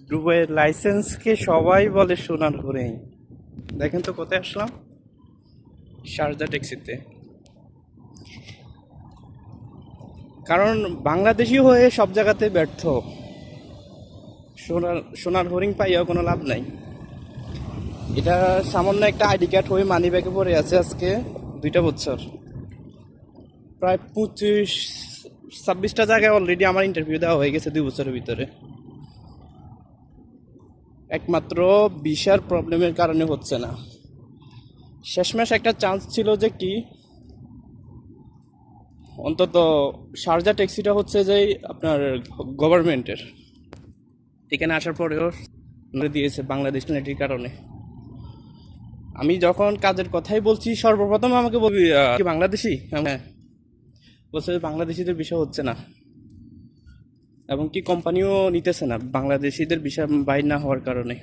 দুবাইয়ের লাইসেন্সকে সবাই বলে সোনার হরিণ। দেখেন তো কোথায় আসলাম, শারজা ট্যাক্সিতে। কারণ বাংলাদেশি হয়ে সব জায়গাতে ব্যর্থ, সোনার সোনার হরিণ পাইয়াও কোনো লাভ নাই। এটা সামান্য একটা আইডি কার্ড হয়ে মানি ব্যাগে পড়ে আছে আজকে 2 বছর। প্রায় 25-26টা জায়গায় অলরেডি আমার ইন্টারভিউ দেওয়া হয়ে গেছে 2 বছরের ভিতরে। একমাত্র ভিসার প্রবলেমের কারণে হচ্ছে না। শেষমেশ একটা চান্স ছিল যে কি, অন্তত শারজা ট্যাক্সিটা হচ্ছে যে আপনার গভর্নমেন্টের, এখানে আসার পরেও দিয়েছে বাংলাদেশ নেটির কারণে। আমি যখন কাজের কথাই বলছি সর্বপ্রথম আমাকে বলবি কি বাংলাদেশি, হ্যাঁ বলছে বাংলাদেশিদের বিষয় হচ্ছে না, এবং কি কোম্পানিও নিতেছে না বাংলাদেশিদের বিষয় বাইর না হওয়ার কারণে।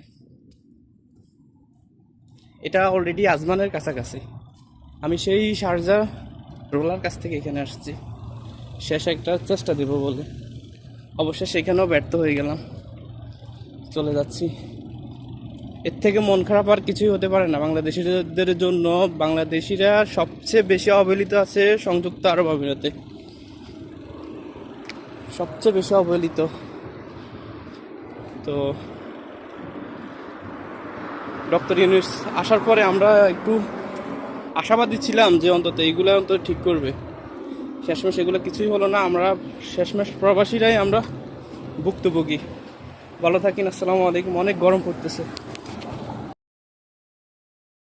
এটা অলরেডি আজমানের কাছাকাছি। আমি সেই শারজা রোলার কাছ থেকে এখানে আসছি শেষ একটা চেষ্টা দেব বলে, অবশ্য সেখানেও ব্যর্থ হয়ে গেলাম। চলে যাচ্ছি। এর থেকে মন খারাপ আর কিছুই হতে পারে না বাংলাদেশিদের জন্য। বাংলাদেশিরা সবচেয়ে বেশি অবহেলিত আছে সংযুক্ত আরব আমিরাতে, সবচেয়ে বেশি অবহেলিত। তো ডক্টর ইউনূস আসার পরে আমরা একটু আশাবাদী ছিলাম যে অন্তত এইগুলো অন্তত ঠিক করবে। শেষমেশ এগুলো কিছুই হলো না। আমরা শেষমেশ প্রবাসীরাই আমরা ভুক্তভোগী। ভালো থাকেন, আসসালামু আলাইকুম। অনেক গরম পড়তেছে।